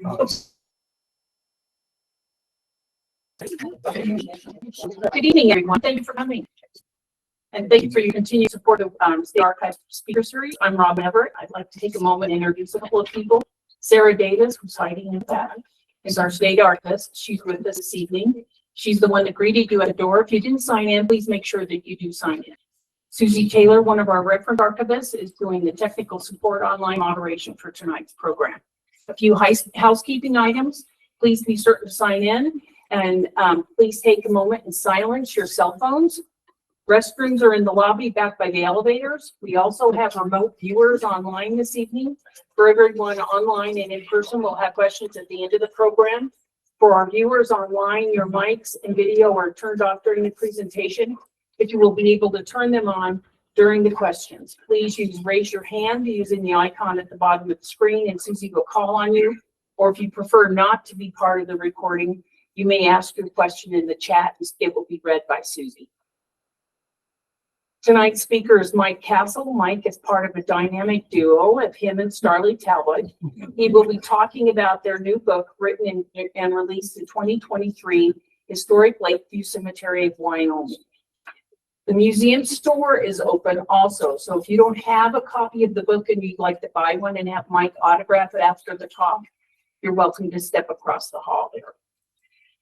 Good evening, everyone. Thank you for coming. And thank you for your continued support of State Archives Speaker Series. I'm Rob Everett. I'd like to take a moment and introduce a couple of people. Sarah Davis, who's hiding in the back, is our state archivist. She's with us this evening. She's the one that greeted you at the door. If you didn't sign in, please make sure that you do sign in. Susie Taylor, one of our reference archivists, is doing the technical support online moderation for tonight's program. A few housekeeping items. Please be certain to sign in, and please take a moment and silence your cell phones. Restrooms are in the lobby back by the elevators. We also have remote viewers online this evening. For everyone online and in person, we'll have questions at the end of the program. For our viewers online, your mics and video are turned off during the presentation, but you will be able to turn them on during the questions. Please raise your hand using the icon at the bottom of the screen, and Susie will call on you. Or if you prefer not to be part of the recording, you may ask your question in the chat and it will be read by Susie. Tonight's speaker is Mike Kassel. Mike is part of a dynamic duo of him and Starley Talbott. He will be talking about their new book written and released in 2023, Historic Lakeview Cemetery of Wyoming. The museum store is open also, so if you don't have a copy of the book and you'd like to buy one and have Mike autograph it after the talk, you're welcome to step across the hall there.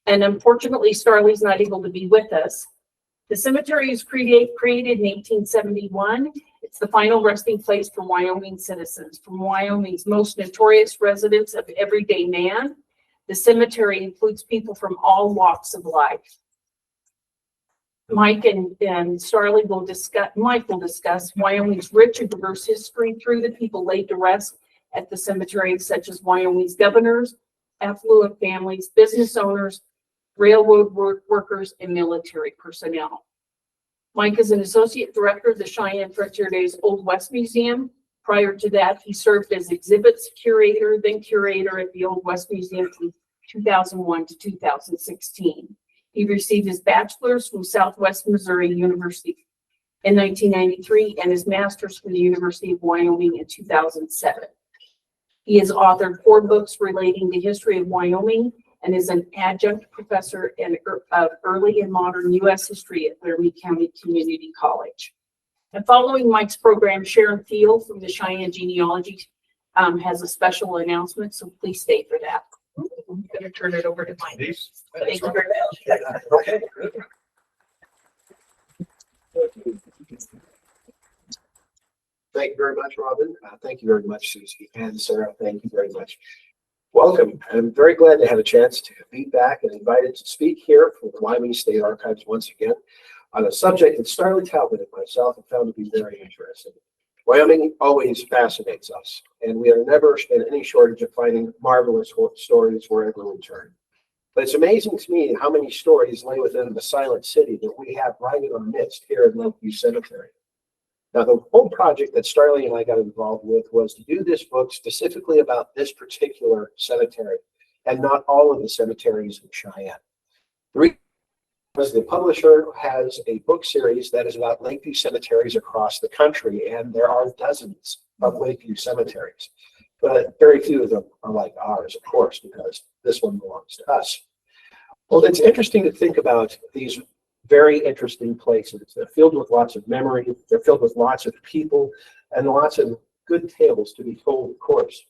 And unfortunately, Starley's not able to be with us. The cemetery was created in 1871. It's the final resting place for Wyoming citizens, from Wyoming's most notorious residents of everyday man. The cemetery includes people from all walks of life. Mike and Starley will discuss Wyoming's rich and diverse history through the people laid to rest at the cemetery, such as Wyoming's governors, affluent families, business owners, railroad workers, and military personnel. Mike is an associate director of the Cheyenne Frontier Days Old West Museum. Prior to that, he served as exhibits curator, then curator at the Old West Museum from 2001 to 2016. He received his bachelor's from Southwest Missouri University in 1993 and his master's from the University of Wyoming in 2007. He has authored 4 books relating to history of Wyoming and is an adjunct professor of early and modern U.S. history at Laramie County Community College. And following Mike's program, Sharon Field from the Cheyenne Genealogy has a special announcement, so please stay for that. I'm going to turn it over to Mike. Thank you very much. Okay. Thank you very much, Robin. Thank you very much, Susie. And Sarah, thank you very much. Welcome. I'm very glad to have a chance to be back and invited to speak here for the Wyoming State Archives once again on a subject that Starley Talbott and myself have found to be very interesting. Wyoming always fascinates us, and we are never in any shortage of finding marvelous stories wherever we turn. But it's amazing to me how many stories lay within the silent city that we have right in our midst here at Lakeview Cemetery. Now, the whole project that Starley and I got involved with was to do this book specifically about this particular cemetery and not all of the cemeteries in Cheyenne. The reason is the publisher has a book series that is about Lakeview cemeteries across the country, and there are dozens of Lakeview cemeteries, but very few of them are like ours, of course, because this one belongs to us. Well, it's interesting to think about these very interesting places. They're filled with lots of memory. They're filled with lots of people and lots of good tales to be told, of course.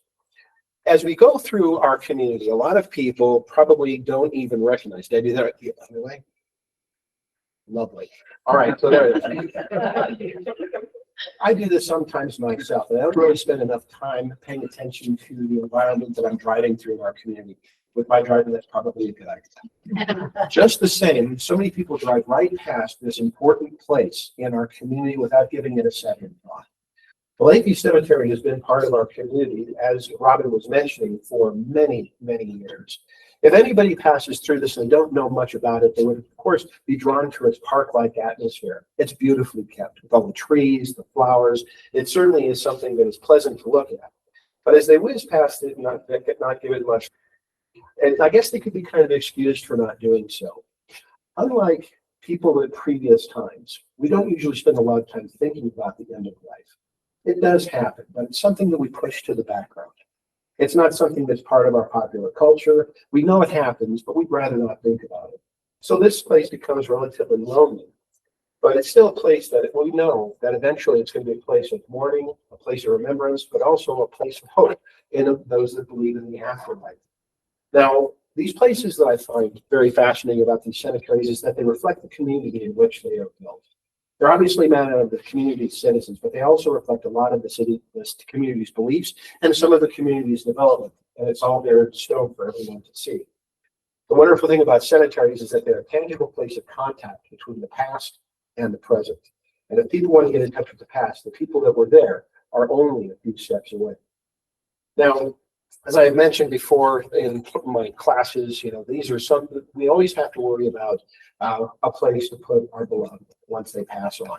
As we go through our community, a lot of people probably don't even recognize. Did I do that the other way? Lovely. All right, so there it is. I do this sometimes myself, and I don't really spend enough time paying attention to the environment that I'm driving through in our community. With my driving, that's probably a good idea. Just the same, so many people drive right past this important place in our community without giving it a second thought. The Lakeview Cemetery has been part of our community, as Robin was mentioning, for many, many years. If anybody passes through this and don't know much about it, they would, of course, be drawn to its park-like atmosphere. It's beautifully kept with all the trees, the flowers. It certainly is something that is pleasant to look at. But as they whiz past it, not give it much. And I guess they could be kind of excused for not doing so. Unlike people at previous times, we don't usually spend a lot of time thinking about the end of life. It does happen, but it's something that we push to the background. It's not something that's part of our popular culture. We know it happens, but we'd rather not think about it. So this place becomes relatively lonely, but it's still a place that we know that eventually it's going to be a place of mourning, a place of remembrance, but also a place of hope in those that believe in the afterlife. Now, these places that I find very fascinating about these cemeteries is that they reflect the community in which they are built. They're obviously made out of the community's citizens, but they also reflect a lot of the community's beliefs and some of the community's development. And it's all there in stone for everyone to see. The wonderful thing about cemeteries is that they're a tangible place of contact between the past and the present. And if people want to get in touch with the past, the people that were there are only a few steps away. Now, as I have mentioned before in my classes, these are something we always have to worry about, a place to put our beloved once they pass on.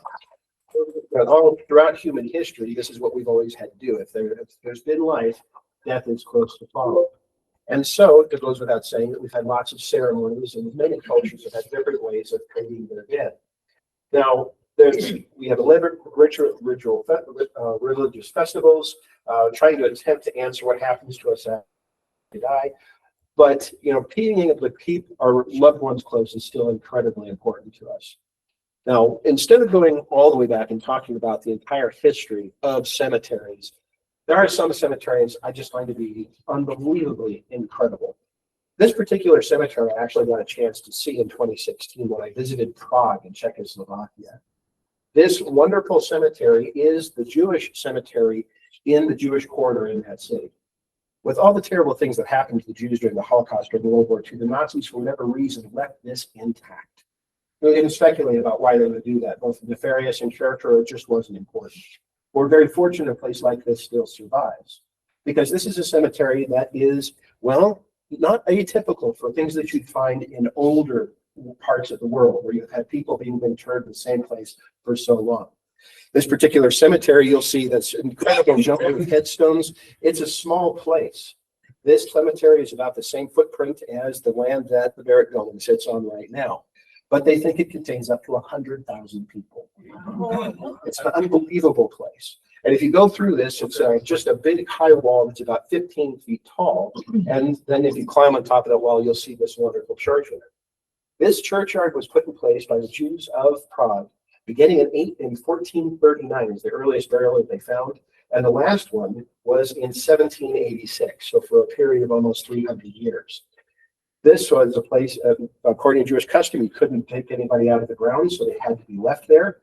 All throughout human history, this is what we've always had to do. If there's been life, death is close to follow. And so it goes without saying that we've had lots of ceremonies, and many cultures have had different ways of treating their dead. Now, we have religious festivals, trying to attempt to answer what happens to us after we die. But, being able to keep our loved ones close is still incredibly important to us. Now, instead of going all the way back and talking about the entire history of cemeteries, there are some cemeteries I just find to be unbelievably incredible. This particular cemetery I actually got a chance to see in 2016 when I visited Prague in Czechoslovakia. This wonderful cemetery is the Jewish cemetery in the Jewish quarter in that city. With all the terrible things that happened to the Jews during the Holocaust during World War II, the Nazis, for whatever reason, left this intact. We can speculate about why they would do that, both nefarious in character or it just wasn't important. We're very fortunate a place like this still survives, because this is a cemetery that is, well, not atypical for things that you'd find in older parts of the world where you've had people being interred in the same place for so long. This particular cemetery, you'll see that's incredible number of headstones. It's a small place. This cemetery is about the same footprint as the land that the Barrett Building sits on right now, but they think it contains up to 100,000 people. It's an unbelievable place. And if you go through this, it's just a big high wall that's about 15 feet tall. And then if you climb on top of that wall, you'll see this wonderful church in it. This churchyard was put in place by the Jews of Prague, beginning in 1439 is the earliest burial that they found. And the last one was in 1786, so for a period of almost 300 years. This was a place, according to Jewish custom, you couldn't take anybody out of the ground, so they had to be left there.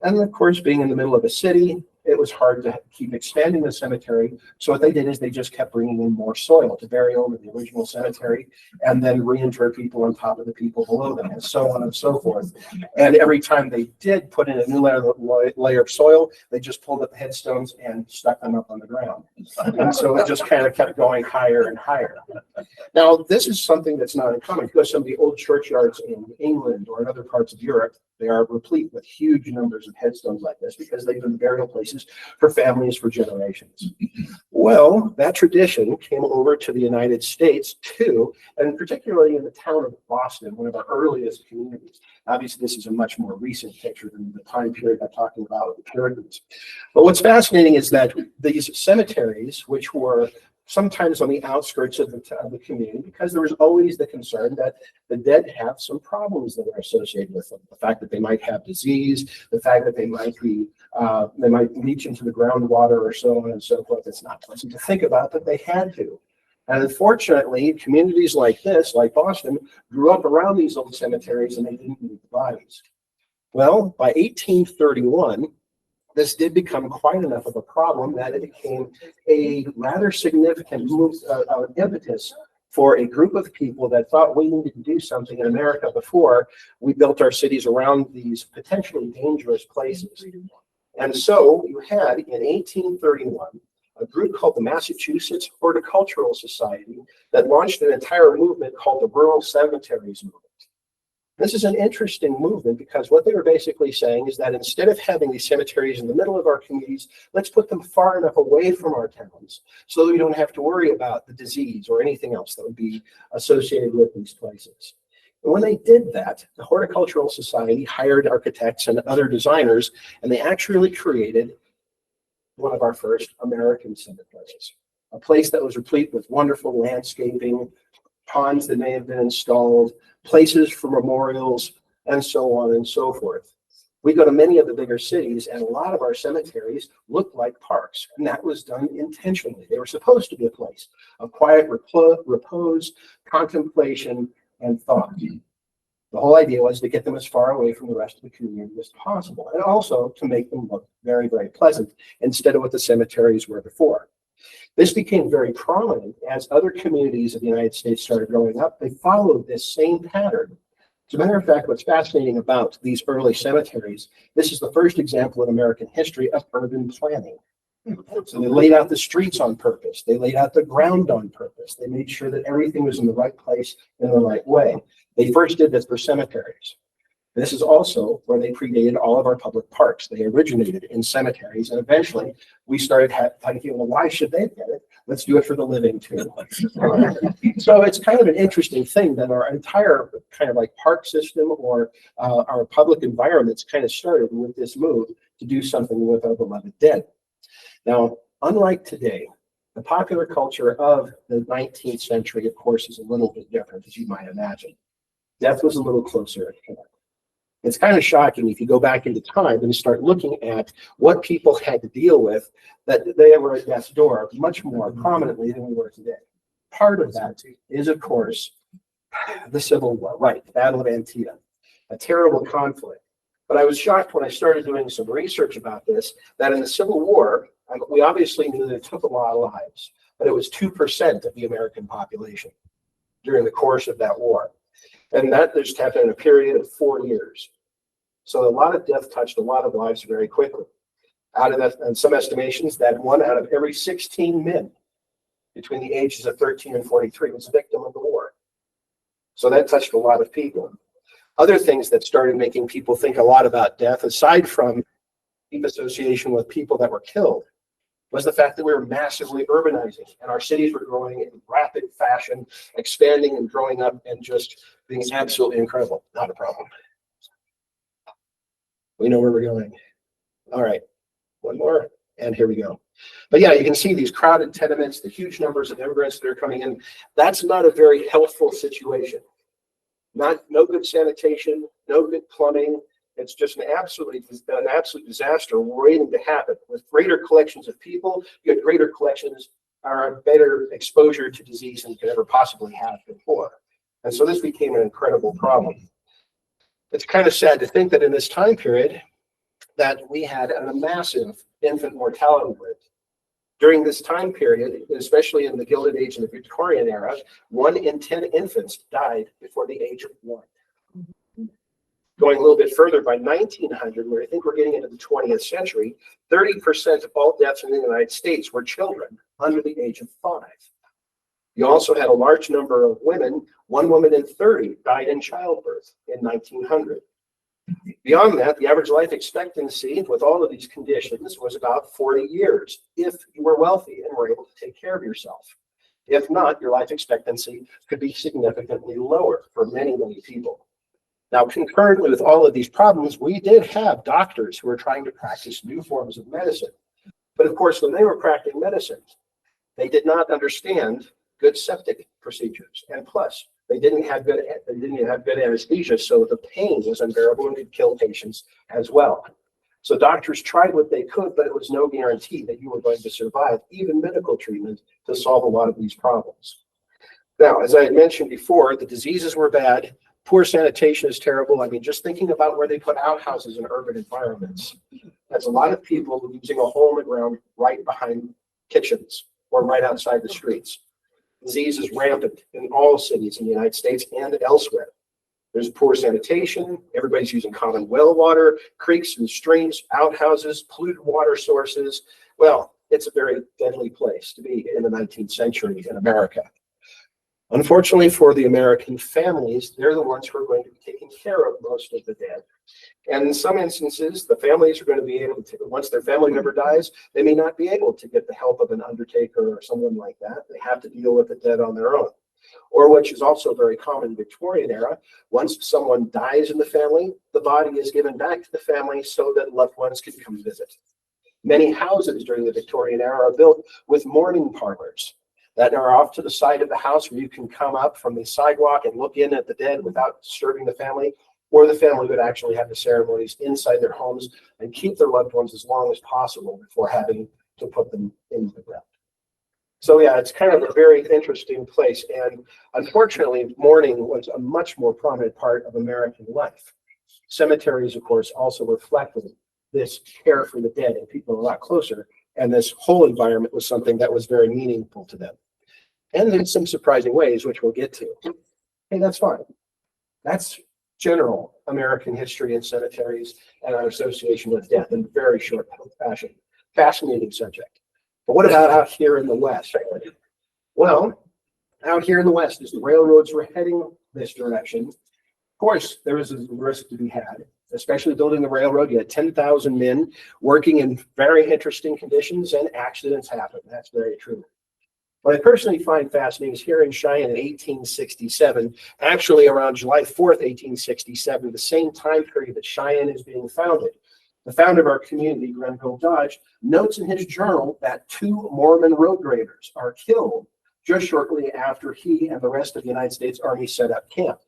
And of course, being in the middle of a city, it was hard to keep expanding the cemetery. So what they did is they just kept bringing in more soil to bury over the original cemetery and then reinter people on top of the people below them, and so on and so forth. And every time they did put in a new layer of soil, they just pulled up the headstones and stuck them up on the ground. And so it just kind of kept going higher and higher. Now, this is something that's not uncommon. If you go to some of the old churchyards in England or in other parts of Europe, they are replete with huge numbers of headstones like this because they've been burial places for families for generations. Well, that tradition came over to the United States too, and particularly in the town of Boston, one of our earliest communities. Obviously, this is a much more recent picture than the time period I'm talking about with the Puritans. But what's fascinating is that these cemeteries, which were sometimes on the outskirts of the community, because there was always the concern that the dead have some problems that are associated with them. The fact that they might have disease, the fact that they might leach into the groundwater or so on and so forth. It's not pleasant to think about, but they had to. And unfortunately, communities like this, like Boston, grew up around these old cemeteries and they didn't move the bodies. Well, by 1831, this did become quite enough of a problem that it became a rather significant impetus for a group of people that thought we needed to do something in America before we built our cities around these potentially dangerous places. And so you had in 1831 a group called the Massachusetts Horticultural Society that launched an entire movement called the Rural Cemeteries Movement. This is an interesting movement because what they were basically saying is that instead of having these cemeteries in the middle of our communities, let's put them far enough away from our towns so that we don't have to worry about the disease or anything else that would be associated with these places. And when they did that, the Horticultural Society hired architects and other designers, and they actually created one of our first American cemeteries. a place that was replete with wonderful landscaping, ponds that may have been installed, places for memorials, and so on and so forth. We go to many of the bigger cities, and a lot of our cemeteries look like parks, and that was done intentionally. They were supposed to be a place of quiet repose, contemplation, and thought. The whole idea was to get them as far away from the rest of the community as possible, and also to make them look very, very pleasant instead of what the cemeteries were before. This became very prominent as other communities of the United States started growing up. They followed this same pattern. As a matter of fact, what's fascinating about these early cemeteries, this is the first example in American history of urban planning. So they laid out the streets on purpose. They laid out the ground on purpose. They made sure that everything was in the right place in the right way. They first did this for cemeteries. This is also where they predated all of our public parks. They originated in cemeteries, and eventually we started thinking, well, why should they get it? Let's do it for the living too. So it's kind of an interesting thing that our entire kind of like park system or our public environments kind of started with this move to do something with our beloved dead. Now, unlike today, the popular culture of the 19th century, of course, is a little bit different, as you might imagine. Death was a little closer at hand. It's kind of shocking if you go back into time and start looking at what people had to deal with, that they were at death's door much more prominently than we were today. Part of that is, of course, the Civil War, right, the Battle of Antietam, a terrible conflict. But I was shocked when I started doing some research about this, that in the Civil War, we obviously knew that it took a lot of lives, but it was 2% of the American population during the course of that war. And that just happened in a period of 4 years. So a lot of death touched a lot of lives very quickly. Out of that, and some estimations that 1 out of every 16 men between the ages of 13 and 43 was a victim of the war. So that touched a lot of people. Other things that started making people think a lot about death, aside from deep association with people that were killed, was the fact that we were massively urbanizing and our cities were growing in rapid fashion, expanding and growing up and just being absolutely incredible. Not a problem. We know where we're going. All right, one more, and here we go. But yeah, you can see these crowded tenements, the huge numbers of immigrants that are coming in. That's not a very healthful situation. No good sanitation, no good plumbing. It's just an absolute disaster waiting to happen. With greater collections of people, you get greater collections or better exposure to disease than you could ever possibly have before. And so this became an incredible problem. It's kind of sad to think that in this time period that we had a massive infant mortality rate. During this time period, especially in the Gilded Age and the Victorian era, 1 in 10 infants died before the age of 1. Going a little bit further, by 1900, where I think we're getting into the 20th century, 30% of all deaths in the United States were children under the age of 5. You also had a large number of women. 1 woman in 30 died in childbirth in 1900. Beyond that, the average life expectancy with all of these conditions was about 40 years if you were wealthy and were able to take care of yourself. If not, your life expectancy could be significantly lower for many, many people. Now, concurrently with all of these problems, we did have doctors who were trying to practice new forms of medicine. But of course, when they were practicing medicine, they did not understand good septic procedures. And plus, they didn't have good anesthesia, so the pain was unbearable and could kill patients as well. So doctors tried what they could, but it was no guarantee that you were going to survive even medical treatment to solve a lot of these problems. Now, as I had mentioned before, the diseases were bad. Poor sanitation is terrible. I mean, just thinking about where they put outhouses in urban environments. That's a lot of people using a hole in the ground right behind kitchens or right outside the streets. Disease is rampant in all cities in the United States and elsewhere. There's poor sanitation. Everybody's using common well water, creeks and streams, outhouses, polluted water sources. Well, it's a very deadly place to be in the 19th century in America. Unfortunately for the American families, they're the ones who are going to be taking care of most of the dead. And in some instances, the families are going to be able to, once their family member dies, they may not be able to get the help of an undertaker or someone like that. They have to deal with the dead on their own. Or, which is also very common in the Victorian era, once someone dies in the family, the body is given back to the family so that loved ones can come visit. Many houses during the Victorian era are built with mourning parlors that are off to the side of the house where you can come up from the sidewalk and look in at the dead without disturbing the family, or the family would actually have the ceremonies inside their homes and keep their loved ones as long as possible before having to put them in the ground. So yeah, it's kind of a very interesting place. And unfortunately, mourning was a much more prominent part of American life. Cemeteries, of course, also reflected this care for the dead and people a lot closer. And this whole environment was something that was very meaningful to them. And in some surprising ways, which we'll get to. Hey, that's fine. That's general American history and cemeteries and our association with death in very short fashion. Fascinating subject. But what about out here in the West? Well, out here in the West, as the railroads were heading this direction, of course, there was a risk to be had, especially building the railroad. You had 10,000 men working in very interesting conditions, and accidents happen. That's very true. What I personally find fascinating is here in Cheyenne in 1867, actually around July 4th, 1867, the same time period that Cheyenne is being founded. The founder of our community, Grenville Dodge, notes in his journal that 2 Mormon road graders are killed just shortly after he and the rest of the United States Army set up camp.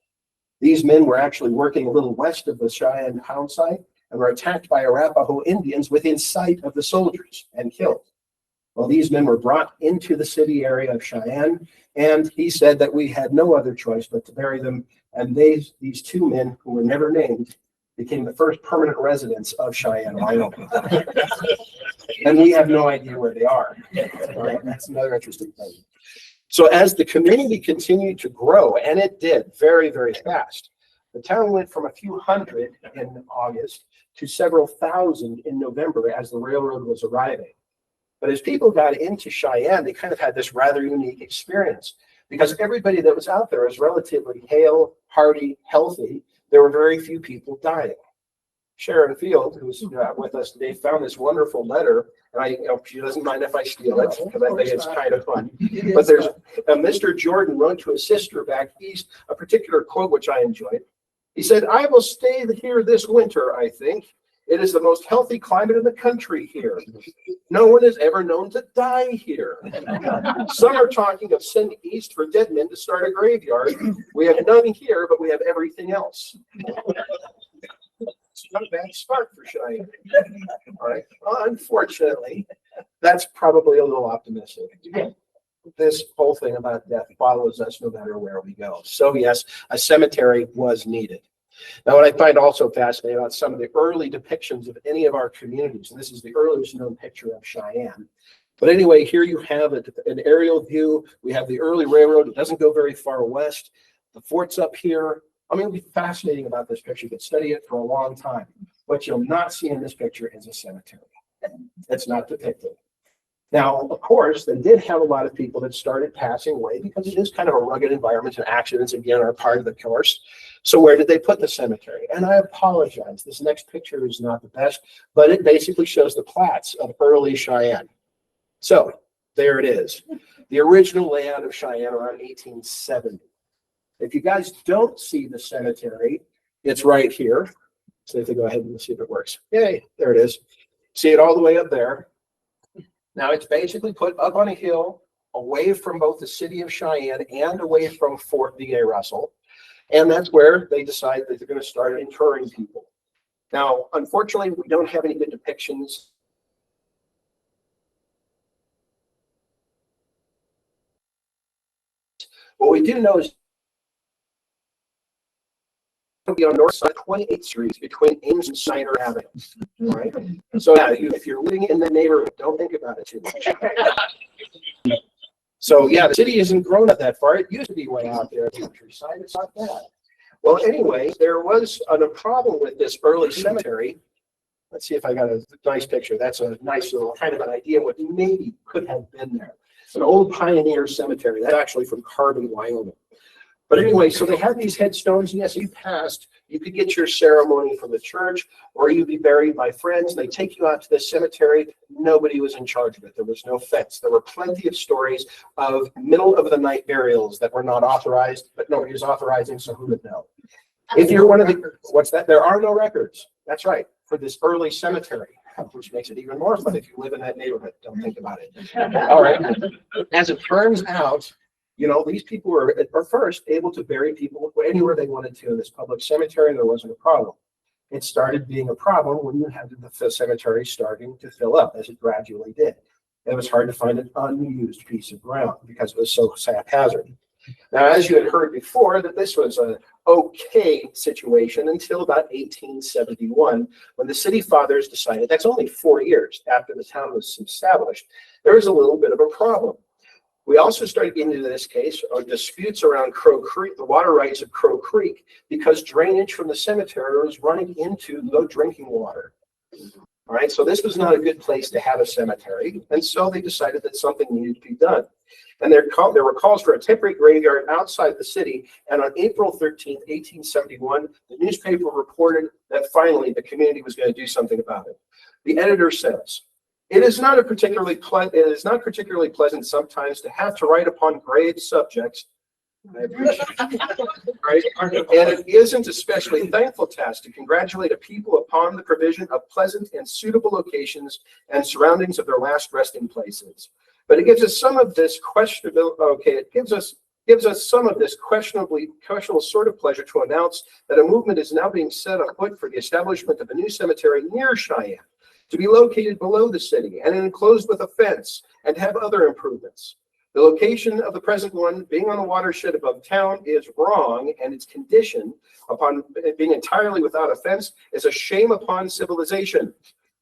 These men were actually working a little west of the Cheyenne town site and were attacked by Arapaho Indians within sight of the soldiers and killed. Well, these men were brought into the city area of Cheyenne, and he said that we had no other choice but to bury them. And these 2 men, who were never named, became the first permanent residents of Cheyenne, Wyoming. And we have no idea where they are. Right? That's another interesting thing. So as the community continued to grow, and it did very, very fast, the town went from a few hundred in August to several thousand in November as the railroad was arriving. But as people got into Cheyenne, they kind of had this rather unique experience because everybody that was out there was relatively hale, hearty, healthy. There were very few people dying. Sharon Field, who's with us today, found this wonderful letter, and she doesn't mind if I steal it because I think it's kind of fun. But there's Mr. Jordan wrote to his sister back east a particular quote which I enjoyed. He said, "I will stay here this winter, I think. It is the most healthy climate in the country here. No one is ever known to die here. Some are talking of sending east for dead men to start a graveyard. We have none here, but we have everything else." It's not a bad start for Cheyenne. All right. Well, unfortunately, that's probably a little optimistic. This whole thing about death follows us no matter where we go. So yes, a cemetery was needed. Now, what I find also fascinating about some of the early depictions of any of our communities, and this is the earliest known picture of Cheyenne. But anyway, here you have an aerial view. We have the early railroad. It doesn't go very far west. The fort's up here. I mean, it'll be fascinating about this picture. You could study it for a long time. What you'll not see in this picture is a cemetery. It's not depicted. Now, of course, they did have a lot of people that started passing away because it is kind of a rugged environment, and accidents, again, are part of the course. So where did they put the cemetery? And I apologize. This next picture is not the best, but it basically shows the plats of early Cheyenne. So there it is. The original layout of Cheyenne around 1870. If you guys don't see the cemetery, it's right here. So if they go ahead and see if it works. Yay, there it is. See it all the way up there. Now it's basically put up on a hill away from both the city of Cheyenne and away from Fort V.A. Russell. And that's where they decide that they're going to start interring people. Now, unfortunately, we don't have any good depictions. What we do know is be on north side 28th Street between Ames and Snyder Avenue. All right. So yeah, if you're living in the neighborhood, don't think about it too much. So yeah, the city isn't grown up that far. It used to be way out there in the countryside. It's not that. Well, anyway, there was a problem with this early cemetery. Let's see if I got a nice picture. That's a nice little kind of an idea what maybe could have been there. An old pioneer cemetery. That's actually from Carbon, Wyoming. But anyway, so they had these headstones. Yes, you passed. You could get your ceremony from the church, or you'd be buried by friends. They take you out to the cemetery. Nobody was in charge of it. There was no fence. There were plenty of stories of middle of the night burials that were not authorized, but nobody was authorizing, so who would know? If you're one of the, what's that? There are no records. That's right, for this early cemetery. which makes it even more fun if you live in that neighborhood. Don't think about it. All right. As it turns out, you know, these people were first able to bury people anywhere they wanted to in this public cemetery, and there wasn't a problem. It started being a problem when you had the cemetery starting to fill up, as it gradually did. It was hard to find an unused piece of ground because it was so haphazard. Now, as you had heard before, that this was an okay situation until about 1871, when the city fathers decided, that's only 4 years after the town was established, there was a little bit of a problem. We also started getting into this case of disputes around Crow Creek, the water rights of Crow Creek, because drainage from the cemetery was running into the drinking water. All right, so this was not a good place to have a cemetery, and so they decided that something needed to be done. And there were calls for a temporary graveyard outside the city, and on April 13th, 1871, the newspaper reported that finally the community was going to do something about it. The editor says, it is not particularly pleasant sometimes to have to write upon grave subjects. I appreciate it. Right? And it isn't especially thankful task to congratulate a people upon the provision of pleasant and suitable locations and surroundings of their last resting places. But it gives us some of this questionable, it gives us some of this questionable sort of pleasure to announce that a movement is now being set afoot for the establishment of a new cemetery near Cheyenne, to be located below the city and enclosed with a fence and have other improvements. The location of the present one, being on the watershed above town, is wrong, and its condition upon being entirely without a fence is a shame upon civilization.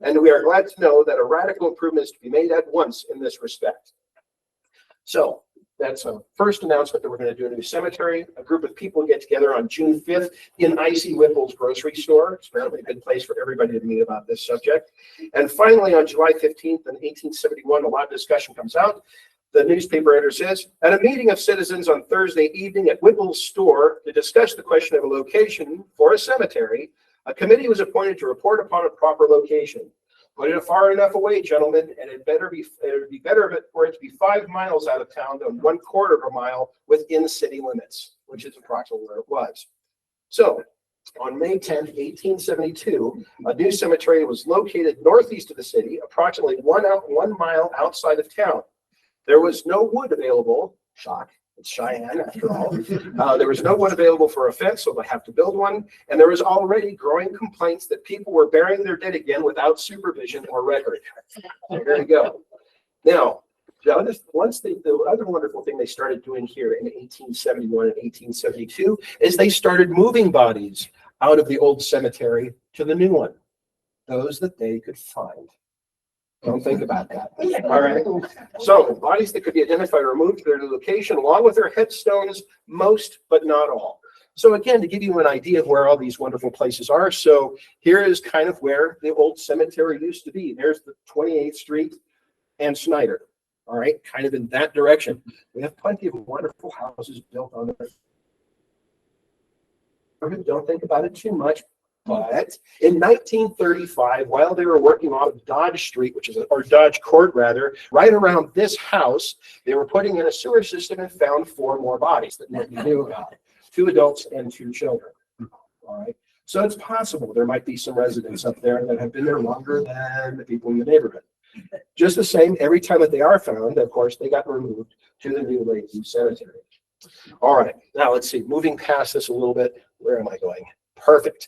And we are glad to know that a radical improvement is to be made at once in this respect. So that's a first announcement that we're going to do a new cemetery. A group of people get together on June 5th in Icy Whipple's grocery store. It's apparently a good place for everybody to meet about this subject. And finally, on July 15th in 1871, a lot of discussion comes out. The newspaper editor says, at a meeting of citizens on Thursday evening at Whipple's store to discuss the question of a location for a cemetery, a committee was appointed to report upon a proper location. Put it far enough away, gentlemen, and it would be better for it to be 5 miles out of town than 1/4 of a mile within city limits, which is approximately where it was. So, on May 10th, 1872, a new cemetery was located northeast of the city, approximately 1 mile outside of town. There was no wood available. Shock. It's Cheyenne, after all. There was no wood available for a fence, so they have to build one. And there was already growing complaints that people were burying their dead again without supervision or record. So there you go. Now, the other wonderful thing they started doing here in 1871 and 1872 is they started moving bodies out of the old cemetery to the new one, those that they could find. Don't think about that. All right. So bodies that could be identified or moved to their new location, along with their headstones, most but not all. So again, to give you an idea of where all these wonderful places are. So here is kind of where the old cemetery used to be. There's the 28th Street and Snyder. All right, kind of in that direction. We have plenty of wonderful houses built on there. Don't think about it too much. But in 1935, while they were working on Dodge Street, or Dodge Court rather, right around this house, they were putting in a sewer system and found 4 more bodies that nobody knew about. 2 adults and 2 children. All right. So it's possible there might be some residents up there that have been there longer than the people in the neighborhood. Just the same, every time that they are found, of course, they got removed to the new Lakeview Cemetery. All right. Now let's see. Moving past this a little bit. Where am I going? Perfect.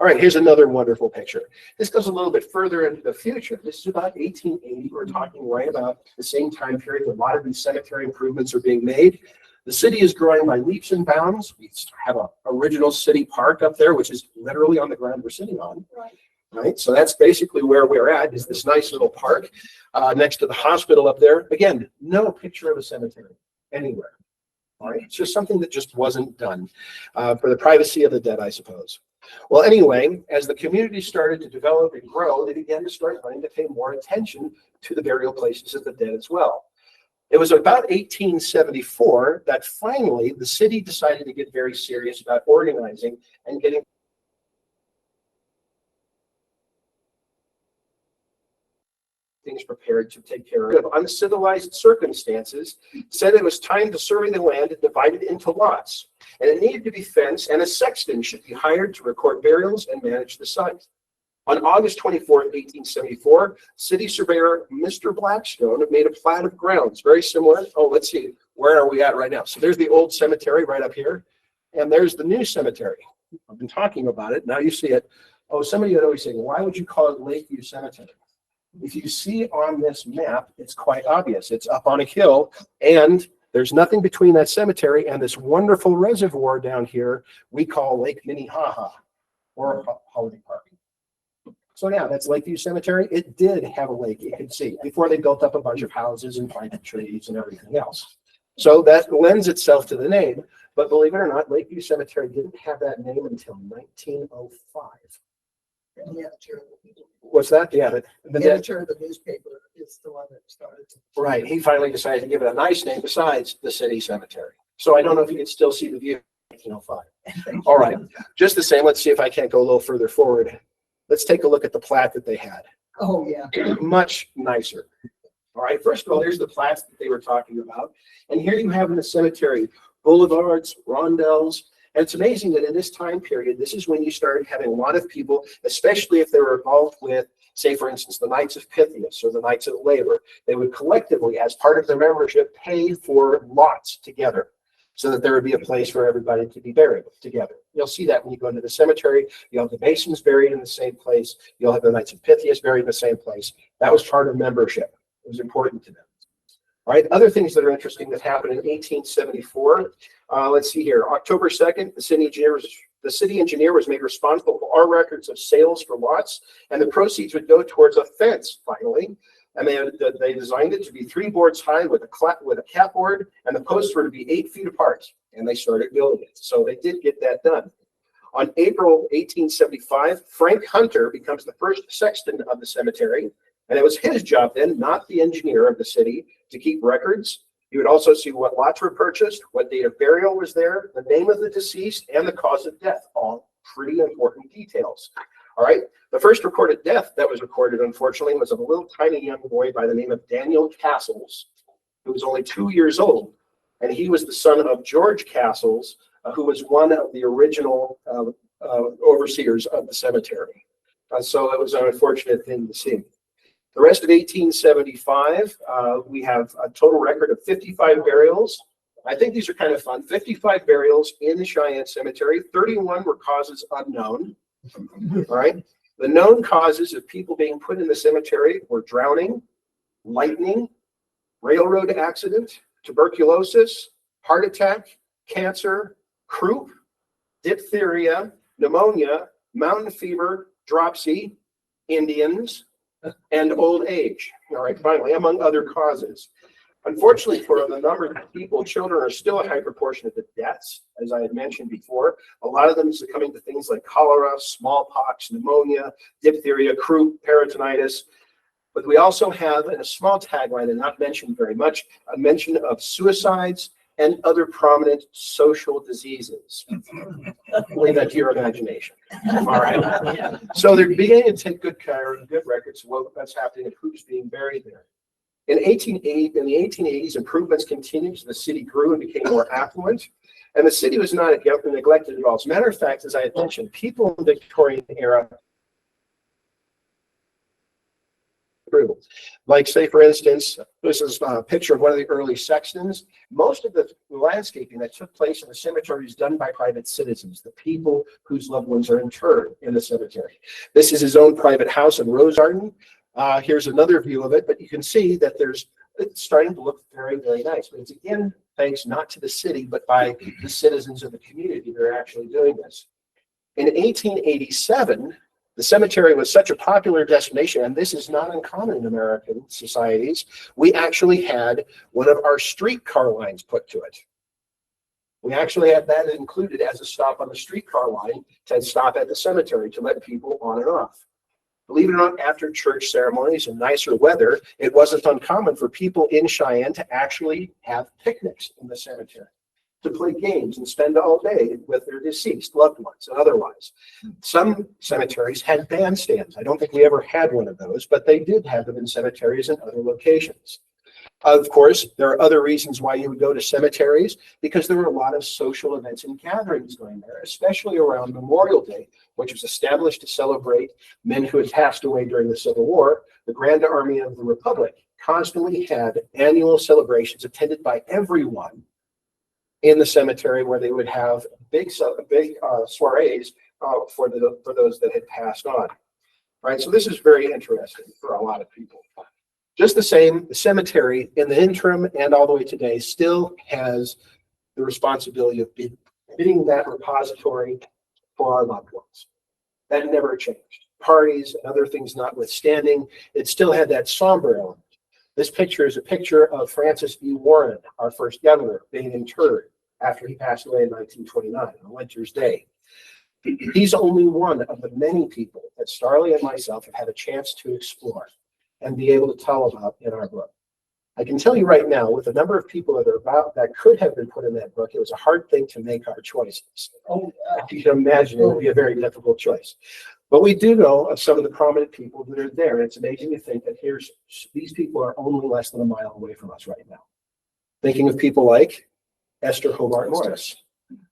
All right, here's another wonderful picture. This goes a little bit further into the future. This is about 1880. We're talking right about the same time period. A lot of these cemetery improvements are being made. The city is growing by leaps and bounds. We have an original city park up there, which is literally on the ground we're sitting on. Right, so that's basically where we're at, is this nice little park next to the hospital up there. Again, no picture of a cemetery anywhere. All right, it's just something that just wasn't done for the privacy of the dead, I suppose. Well, anyway, as the community started to develop and grow, they began to start wanting to pay more attention to the burial places of the dead as well. It was about 1874 that finally the city decided to get very serious about organizing and getting things prepared to take care of uncivilized circumstances, said it was time to survey the land and divide it into lots. And it needed to be fenced, and a sexton should be hired to record burials and manage the site. On August 24th, 1874, city surveyor Mr. Blackstone made a plat of grounds, very similar. Oh, let's see, where are we at right now? So there's the old cemetery right up here, and there's the new cemetery. I've been talking about it, now you see it. Oh, somebody would always say, why would you call it Lakeview Cemetery? If you see on this map, it's quite obvious. It's up on a hill, and there's nothing between that cemetery and this wonderful reservoir down here we call Lake Minnehaha, or Holiday Park. So yeah, that's Lakeview Cemetery. It did have a lake, you can see, before they built up a bunch of houses and planted trees and everything else. So that lends itself to the name. But believe it or not, Lakeview Cemetery didn't have that name until 1905. What's that? Yeah, The editor of the newspaper is the one that started. Right. He finally decided to give it a nice name besides the city cemetery. So I don't know if you can still see the view. 1905. All right. Just the same. Let's see if I can't go a little further forward. Let's take a look at the plat that they had. Oh, yeah. Much nicer. All right. First of all, there's the plats that they were talking about. And here you have in the cemetery boulevards, rondelles. And it's amazing that in this time period, this is when you started having a lot of people, especially if they were involved with, say, for instance, the Knights of Pythias or the Knights of Labor. They would collectively, as part of their membership, pay for lots together, so that there would be a place for everybody to be buried together. You'll see that when you go into the cemetery. You'll have the Masons buried in the same place. You'll have the Knights of Pythias buried in the same place. That was part of membership. It was important to them. All right, other things that are interesting that happened in 1874. Let's see here. October 2nd, the city engineer was made responsible for all records of sales for lots, and the proceeds would go towards a fence, finally. And they designed it to be 3 boards high with a cap board, and the posts were to be 8 feet apart. And they started building it. So they did get that done. On April 1875, Frank Hunter becomes the first sexton of the cemetery. And it was his job then, not the engineer of the city, to keep records. You would also see what lots were purchased, what date of burial was there, the name of the deceased, and the cause of death. All pretty important details. All right. The first recorded death that was recorded, unfortunately, was of a little tiny young boy by the name of Daniel Kassels, who was only 2 years old. And he was the son of George Kassels, who was one of the original overseers of the cemetery. So it was an unfortunate thing to see. The rest of 1875, we have a total record of 55 burials. I think these are kind of fun. 55 burials in the Cheyenne Cemetery. 31 were causes unknown. All right. The known causes of people being put in the cemetery were drowning, lightning, railroad accident, tuberculosis, heart attack, cancer, croup, diphtheria, pneumonia, mountain fever, dropsy, Indians, and old age. All right, finally, among other causes. Unfortunately, for the number of people, children are still a high proportion of the deaths, as I had mentioned before. A lot of them succumbing to things like cholera, smallpox, pneumonia, diphtheria, croup, peritonitis. But we also have, in a small tagline and not mentioned very much, a mention of suicides and other prominent social diseases. Leave that to your imagination. All right. So they're beginning to take good care and good records of what's happening and who's being buried there. In the 1880s, improvements continued as the city grew and became more affluent. And the city was not neglected at all. As a matter of fact, as I had mentioned, people in the Victorian era, like, say, for instance, this is a picture of one of the early sextons. Most of the landscaping that took place in the cemetery is done by private citizens, the people whose loved ones are interred in the cemetery. This is his own private house in Rosearden. Here's another view of it, but you can see that it's starting to look very, very nice. But it's, again, thanks not to the city, but by the citizens of the community that are actually doing this. In 1887, the cemetery was such a popular destination, and this is not uncommon in American societies. We actually had one of our streetcar lines put to it. We actually had that included as a stop on the streetcar line to stop at the cemetery to let people on and off. Believe it or not, after church ceremonies and nicer weather, it wasn't uncommon for people in Cheyenne to actually have picnics in the cemetery, to play games and spend all day with their deceased loved ones and otherwise. Some cemeteries had bandstands. I don't think we ever had one of those, but they did have them in cemeteries and other locations. Of course, there are other reasons why you would go to cemeteries, because there were a lot of social events and gatherings going there, especially around Memorial Day, which was established to celebrate men who had passed away during the Civil War. The Grand Army of the Republic constantly had annual celebrations attended by everyone in the cemetery, where they would have big soirees for those that had passed on. Right, so this is very interesting for a lot of people. Just the same, the cemetery in the interim and all the way today still has the responsibility of being that repository for our loved ones. That never changed. Parties and other things notwithstanding, it still had that somber element. This picture is a picture of Francis E. Warren, our first governor, being interred after he passed away in 1929 on Winter's Day. He's only one of the many people that Starley and myself have had a chance to explore and be able to tell about in our book. I can tell you right now, with the number of people that could have been put in that book, it was a hard thing to make our choices. You can imagine it would be a very difficult choice. But we do know of some of the prominent people that are there. And it's amazing to think that these people are only less than a mile away from us right now. Thinking of people like Esther Hobart Morris,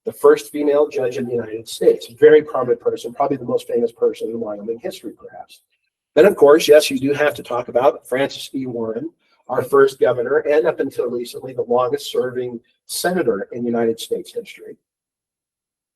the first female judge in the United States, a very prominent person, probably the most famous person in Wyoming history, perhaps. Then, of course, yes, you do have to talk about Francis E. Warren, our first governor, and up until recently, the longest serving senator in United States history.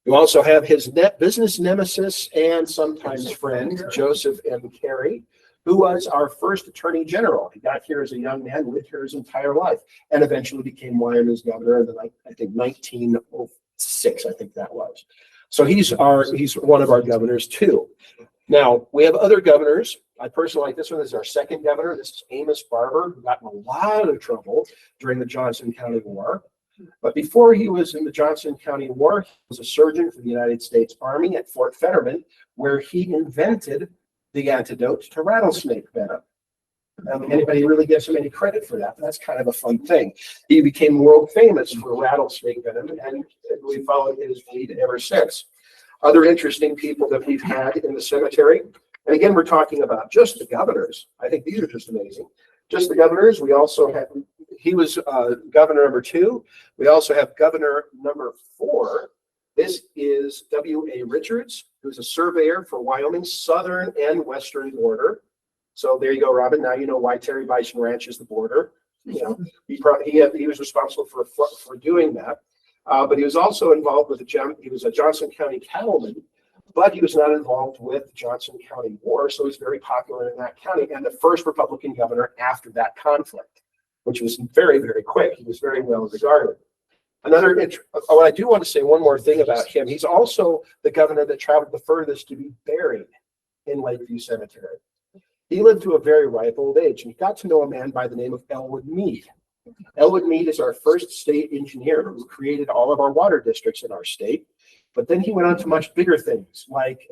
You also have his business nemesis and sometimes friend, Joseph M. Carey, who was our first attorney general. He got here as a young man, lived here his entire life, and eventually became Wyoming's governor in I think 1906, I think that was. So he's one of our governors too. Now, we have other governors. I personally like this one. This is our second governor. This is Amos Barber, who got in a lot of trouble during the Johnson County War. But before he was in the Johnson County War, he was a surgeon for the United States Army at Fort Fetterman, where he invented the antidote to rattlesnake venom. Anybody really gives him any credit for that? That's kind of a fun thing. He became world famous for rattlesnake venom, and we followed his lead ever since. Other interesting people that we've had in the cemetery, and again, we're talking about just the governors. I think these are just amazing. Just the governors. We also had, he was governor number 2. We also have governor number 4. This is W.A. Richards, who's a surveyor for Wyoming's southern and western border. So there you go, Robin. Now you know why Terry Bison Ranch is the border. You know, he was responsible for doing that. But he was also involved with he was a Johnson County cattleman, but he was not involved with the Johnson County War, so he's very popular in that county, and the first Republican governor after that conflict, which was very, very quick. He was very well regarded. I do want to say one more thing about him. He's also the governor that traveled the furthest to be buried in Lakeview Cemetery. He lived to a very ripe old age, and he got to know a man by the name of Elwood Mead. Elwood Mead is our first state engineer who created all of our water districts in our state. But then he went on to much bigger things, like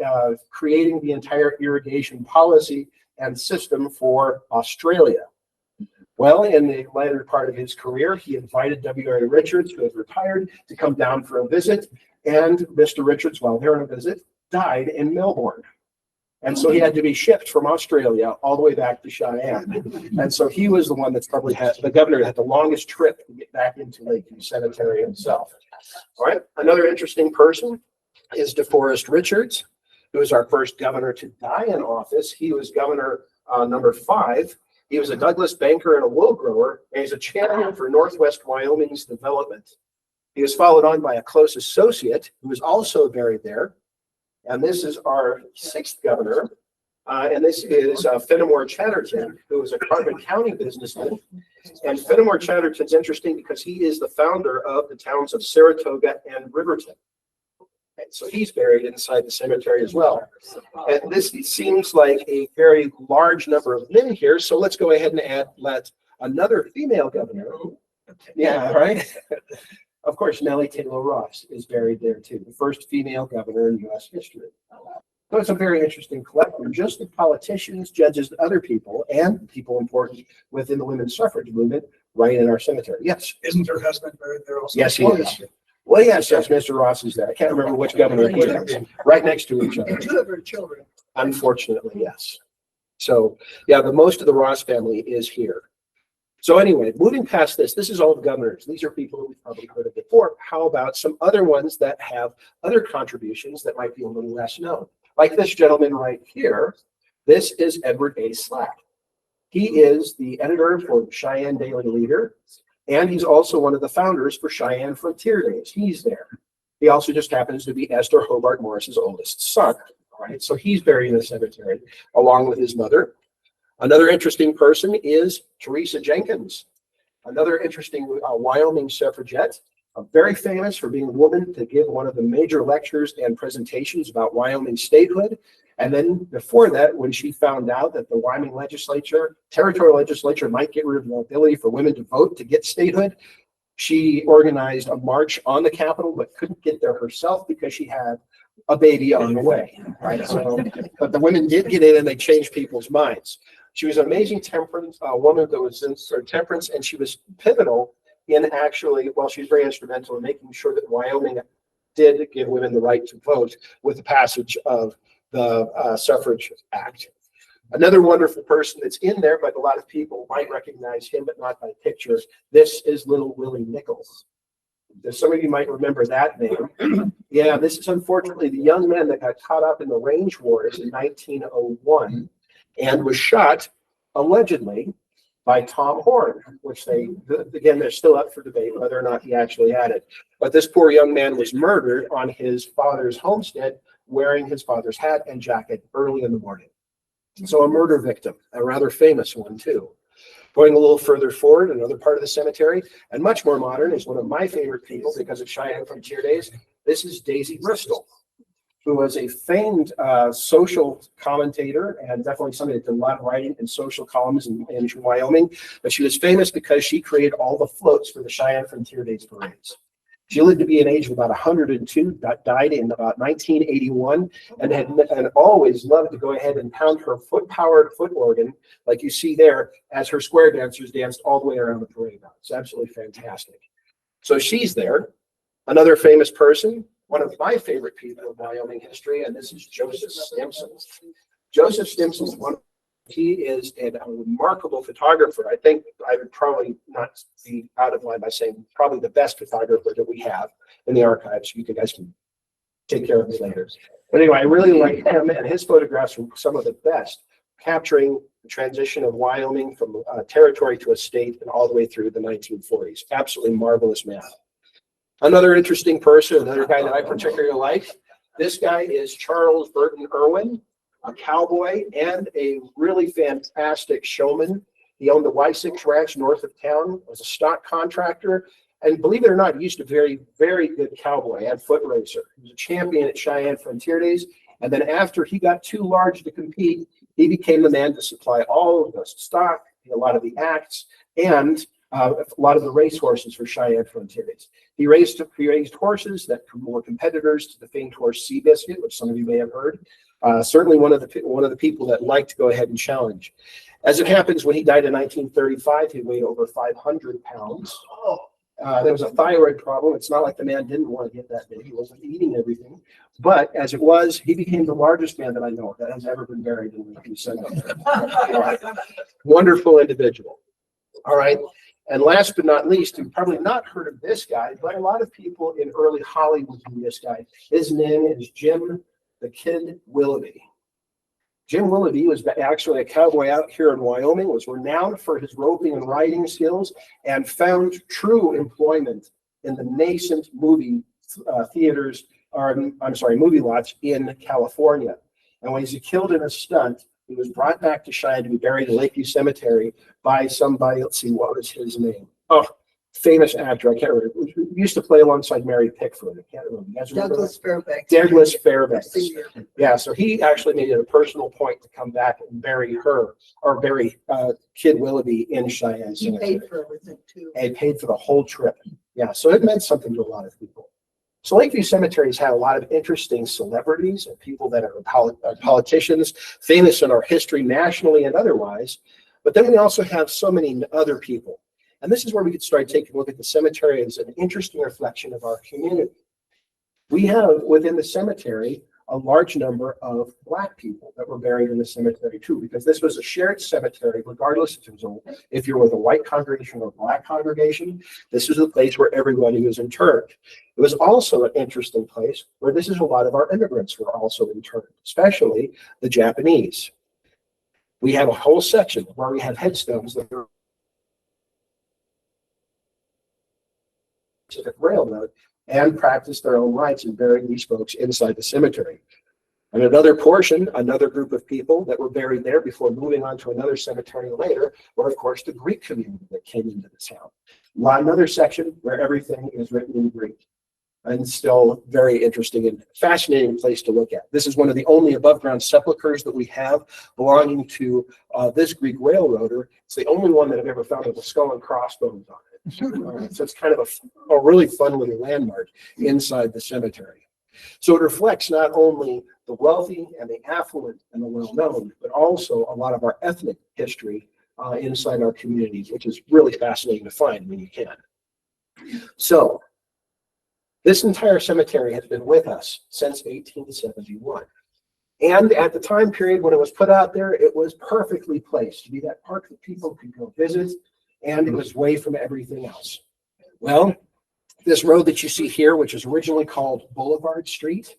creating the entire irrigation policy and system for Australia. Well, in the latter part of his career, he invited W.A. Richards, who had retired, to come down for a visit. And Mr. Richards, while there on a visit, died in Melbourne. And so he had to be shipped from Australia all the way back to Cheyenne. And so he was the one that's probably the governor that had the longest trip to get back into Lakeview Cemetery himself. All right. Another interesting person is DeForest Richards, who was our first governor to die in office. He was governor number 5. He was a Douglas banker and a wool grower, and he's a champion for Northwest Wyoming's development. He was followed on by a close associate who was also buried there. And this is our 6th governor, and this is Fenimore Chatterton, who is a Carbon County businessman. And Fenimore Chatterton's interesting because he is the founder of the towns of Saratoga and Riverton. And so he's buried inside the cemetery as well. And this seems like a very large number of men here, so let's go ahead and let another female governor. Yeah, right? Of course, Nellie Taylor Ross is buried there too, the first female governor in U.S. history. So it's a very interesting collection. Just the politicians, judges, other people, and people important within the women's suffrage movement right in our cemetery. Yes. Isn't her husband buried there also? Yes, he is. Well, yes, Mr. Ross is there. I can't remember which governor it is. Right next to each other. 2 of her children. Unfortunately, yes. So, yeah, most of the Ross family is here. So anyway, moving past this, this is all the governors. These are people that we've probably heard of before. How about some other ones that have other contributions that might be a little less known? Like this gentleman right here. This is Edward A. Slack. He is the editor for the Cheyenne Daily Leader, and he's also one of the founders for Cheyenne Frontier Days. He's there. He also just happens to be Esther Hobart Morris's oldest son. All right, so he's buried in the cemetery along with his mother. Another interesting person is Teresa Jenkins, another interesting Wyoming suffragette, very famous for being the woman to give one of the major lectures and presentations about Wyoming statehood. And then before that, when she found out that the Wyoming legislature, territorial legislature, might get rid of the ability for women to vote to get statehood, she organized a march on the Capitol, but couldn't get there herself because she had a baby on the way. Right. So, but the women did get in, and they changed people's minds. She was an amazing temperance woman that was in sort of temperance, and she was pivotal in actually, well, she was very instrumental in making sure that Wyoming did give women the right to vote with the passage of the Suffrage Act. Another wonderful person that's in there, but a lot of people might recognize him, but not by picture. This is Little Willie Nichols. Some of you might remember that name. Yeah, this is unfortunately the young man that got caught up in the range wars in 1901 and was shot, allegedly, by Tom Horn, which again, they're still up for debate whether or not he actually had it. But this poor young man was murdered on his father's homestead, wearing his father's hat and jacket early in the morning. So a murder victim, a rather famous one too. Going a little further forward, another part of the cemetery, and much more modern, is one of my favorite people because of Cheyenne Frontier Days. This is Daisy Bristol, who was a famed social commentator and definitely somebody that did a lot of writing in social columns in Wyoming. But she was famous because she created all the floats for the Cheyenne Frontier Days parades. She lived to be an age of about 102, died in about 1981, and had always loved to go ahead and pound her foot-powered foot organ, like you see there, as her square dancers danced all the way around the parade route. It's absolutely fantastic. So she's there. Another famous person, one of my favorite people in Wyoming history, and this is Joseph Stimson. Joseph Stimson, he is a remarkable photographer. I think I would probably not be out of line by saying probably the best photographer that we have in the archives. You guys can take care of me later. But anyway, I really like him, and his photographs are some of the best, capturing the transition of Wyoming from a territory to a state and all the way through the 1940s. Absolutely marvelous man. Another interesting person, another guy that I particularly like, this guy is Charles Burton Irwin, a cowboy and a really fantastic showman. He owned the Y6 Ranch north of town, was a stock contractor, and believe it or not, he used to be a very, very good cowboy and foot racer. He was a champion at Cheyenne Frontier Days, and then after he got too large to compete, he became the man to supply all of the stock, a lot of the acts, and a lot of the race horses for Cheyenne Frontier Days. He raised horses that were competitors to the famed horse Seabiscuit, which some of you may have heard. Certainly one of the people that liked to go ahead and challenge. As it happens, when he died in 1935, he weighed over 500 pounds. There was a thyroid problem. It's not like the man didn't want to get that big. He wasn't eating everything. But as it was, he became the largest man that I know of that has ever been buried in the cemetery. Right. Wonderful individual. All right. And last but not least, you've probably not heard of this guy, but a lot of people in early Hollywood knew this guy. His name is Jim the Kid Willoughby. Jim Willoughby was actually a cowboy out here in Wyoming, was renowned for his roping and riding skills, and found true employment in the nascent movie theaters, or I'm sorry, movie lots in California. And when he was killed in a stunt, he was brought back to Cheyenne to be buried in Lakeview Cemetery by somebody. Let's see, what was his name? Oh, famous actor. I can't remember. He used to play alongside Mary Pickford. I can't remember. You guys remember Douglas Fairbanks. Douglas Fairbanks. Senior. Yeah, so he actually made it a personal point to come back and bury her, or bury Kid Willoughby in Cheyenne He Cemetery. paid for everything too. And paid for the whole trip. Yeah, so it meant something to a lot of people. So Lakeview Cemetery has had a lot of interesting celebrities and people that are politicians, famous in our history nationally and otherwise. But then we also have so many other people. And this is where we could start taking a look at the cemetery as an interesting reflection of our community. We have within the cemetery a large number of Black people that were buried in the cemetery too, because this was a shared cemetery, regardless if you're with a white congregation or a Black congregation. This was the place where everybody was interred. It was also an interesting place where this is a lot of our immigrants were also interred, especially the Japanese. We have a whole section where we have headstones that are Pacific Railroad and practiced their own rites and buried these folks inside the cemetery. And another portion, another group of people that were buried there before moving on to another cemetery later were, of course, the Greek community that came into this town. Another section where everything is written in Greek. And still very interesting and fascinating place to look at. This is one of the only above ground sepulchres that we have belonging to this Greek railroader. It's the only one that I've ever found with a skull and crossbones on it. So it's kind of a really fun little landmark inside the cemetery. So it reflects not only the wealthy and the affluent and the well-known, but also a lot of our ethnic history inside our communities, which is really fascinating to find when you can. So this entire cemetery has been with us since 1871. And at the time period when it was put out there, it was perfectly placed to be that park that people could go visit, and it was away from everything else. Well, this road that you see here, which is originally called Boulevard Street,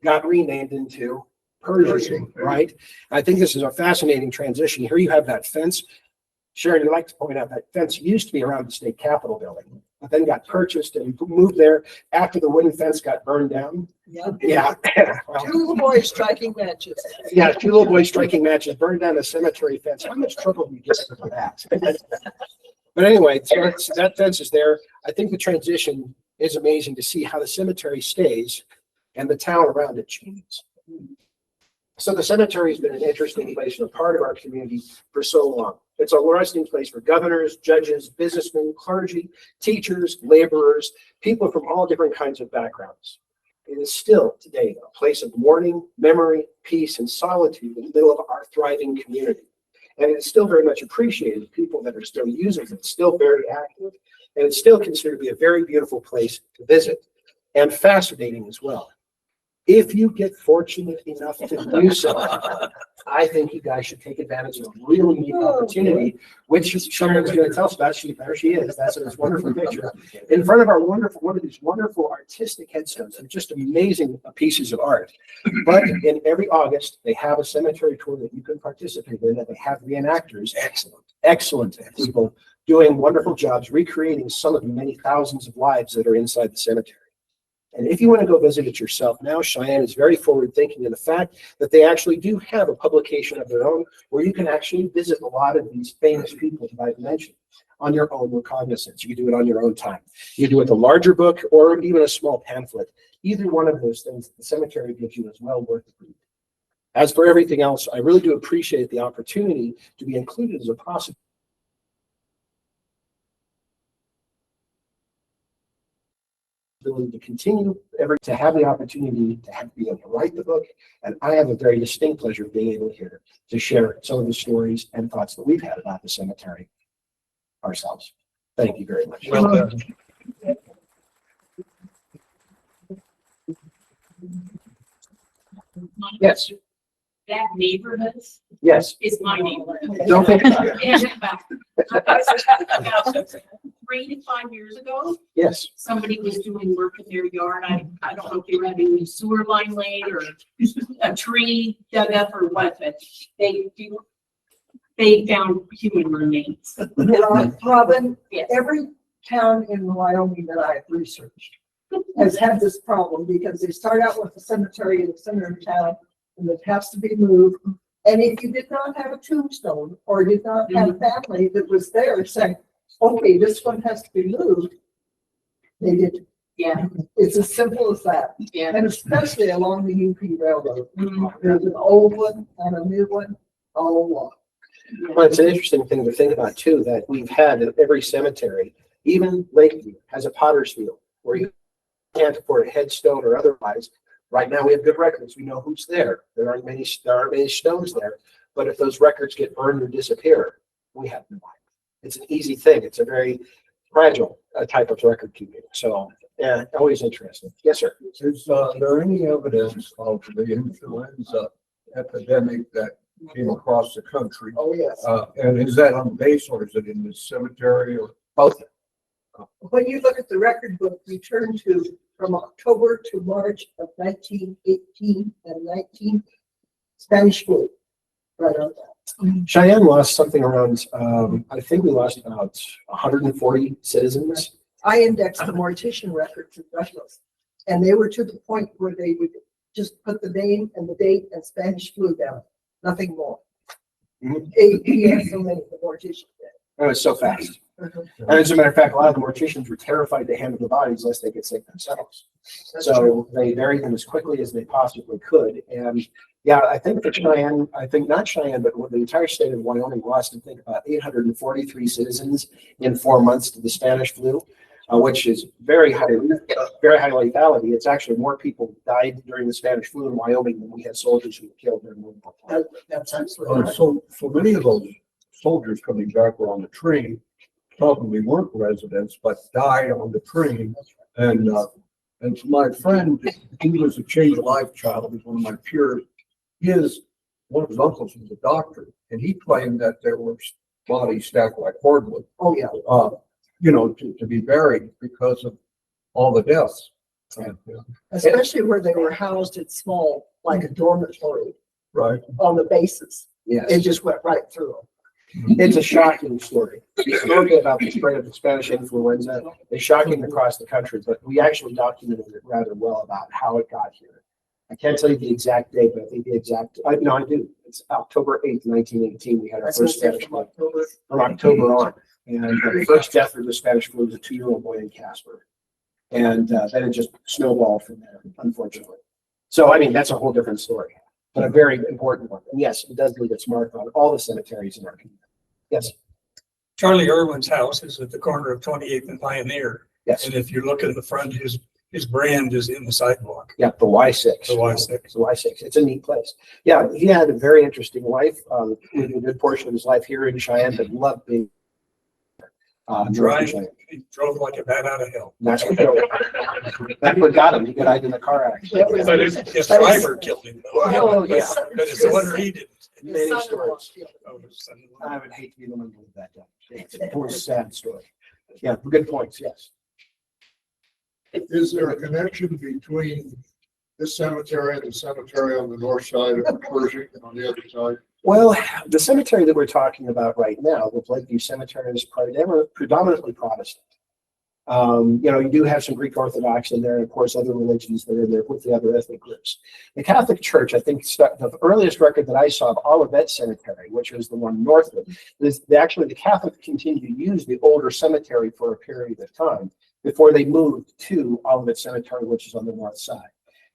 got renamed into Pershing Street, right? I think this is a fascinating transition. Here you have that fence. Sharon, I'd like to point out that fence used to be around the state capitol building, but then got purchased and moved there after the wooden fence got burned down. Yeah. Yeah. Two little boys striking matches. Yeah, two little boys striking matches, burned down a cemetery fence. How much trouble do you get for that? But anyway, so that fence is there. I think the transition is amazing to see how the cemetery stays and the town around it changes. So the cemetery has been an interesting place and a part of our community for so long. It's a resting place for governors, judges, businessmen, clergy, teachers, laborers, people from all different kinds of backgrounds. It is still today a place of mourning, memory, peace, and solitude in the middle of our thriving community. And it's still very much appreciated. People that are still using it, it's still very active, and it's still considered to be a very beautiful place to visit and fascinating as well. If you get fortunate enough to do so, I think you guys should take advantage of a really neat opportunity, which Sharon's going to tell us about. There she is. That's a wonderful picture. In front of our one of these wonderful artistic headstones. They're just amazing pieces of art. But in every August, they have a cemetery tour that you can participate in, and they have reenactors. Excellent people doing wonderful jobs recreating some of the many thousands of lives that are inside the cemetery. And if you want to go visit it yourself now, Cheyenne is very forward thinking in the fact that they actually do have a publication of their own where you can actually visit a lot of these famous people that I've mentioned on your own recognizance. You can do it on your own time. You can do it with a larger book or even a small pamphlet. Either one of those things the cemetery gives you is well worth the read. As for everything else, I really do appreciate the opportunity to be included as a possibility to continue to have the opportunity to be able to write the book, and I have a very distinct pleasure of being able here to share some of the stories and thoughts that we've had about the cemetery ourselves. Thank you very much. Well done. Yes, That neighborhood yes. is my neighborhood. Don't think about it. And about 3 to 5 years ago, Yes. somebody was doing work in their yard. I don't know if they were having a sewer line laid or a tree dug up or what, but they found human remains. Robin, Yes. every town in Wyoming that I've researched has had this problem because they start out with a cemetery in the center of town and it has to be moved. And if you did not have a tombstone or did not have a family that was there saying, okay, this one has to be moved, they did. Yeah, It's as simple as that. yeah. And especially along the UP Railroad. Mhm. There's an old one and a new one all along. Well, it's an interesting thing to think about too, that we've had in every cemetery, even Lakeview has a potter's field where you can't afford a headstone or otherwise. Right now we have good records. We know who's there. There aren't many stones there, but if those records get burned or disappear, we have no idea. It's an easy thing. It's a very fragile type of record keeping. So Yeah, always interesting. Yes, sir. Is there any evidence of the influenza epidemic that came across the country? Oh, yes. And is that on base or is it in the cemetery or? Both. When you look at the record book, we turn to from October to March of 1918 and 19 Spanish flu. Right on that. Cheyenne lost something around, I think we lost about 140 citizens. I indexed the mortician records of Douglas, and they were to the point where they would just put the name and the date and Spanish flu down, nothing more. Mhm. He had so many, the mortician did. It was so fast. And as a matter of fact, a lot of the morticians were terrified to handle the bodies lest they get sick themselves. So they buried them as quickly as they possibly could. And yeah, I think that Cheyenne, I think not Cheyenne, but the entire state of Wyoming lost, I think, about 843 citizens in 4 months to the Spanish flu, which is very high lethality. It's actually more people died during the Spanish flu in Wyoming than we had soldiers who were killed during World War II. That's absolutely right. So many of those soldiers coming back were on the train, probably weren't residents, but died on the train. And my friend, he was a Change of Life child, he was one of my peers. One of his uncles was a doctor, and he claimed that there were bodies stacked like hardwood, Oh, yeah. to be buried because of all the deaths. Especially where they were housed in small, like a dormitory Right. on the bases. It Yes, just went right through them. it's a shocking story. The story about the spread of the Spanish influenza is shocking across the country, but we actually documented it rather well about how it got here. I can't tell you the exact date, but I think the exact, no, I do. It's October 8th, 1918. We had our That's first what Spanish from flu October. from October on. And the first death of the Spanish flu was a 2-year-old boy in Casper. And then it just snowballed from there, unfortunately. So, I mean, that's a whole different story, but a very important one. And yes, it does leave its mark on all the cemeteries in our community. Yes, Charlie Irwin's house is at the corner of 28th and Pioneer. yes. And if you look at the front, his brand is in the sidewalk. Yeah, the Y6. The Y6. The Y6. It's a neat place. Yeah, he had a very interesting life. Lived a good portion of his life here in Cheyenne, but loved being north of Cheyenne. He drove like a bat out of hell. That's what got him. He got out in the car accident. But his driver killed him. Oh, yeah. But it's the wonder he didn't. Many His stories. son-in-law. Oh, his son-in-law. I would hate to be the one to live that down. It's a poor, sad story. Yeah, good points. Yes. Is there a connection between this cemetery and the cemetery on the north side of Pershing and on the other side? Well, the cemetery that we're talking about right now, the Lakeview Cemetery, is predominantly Protestant. You do have some Greek Orthodox in there, and of course, other religions that are in there with the other ethnic groups. The Catholic Church, I think, the earliest record that I saw of Olivet Cemetery, which was the one north of it, is actually the Catholics continued to use the older cemetery for a period of time before they moved to Olivet Cemetery, which is on the north side.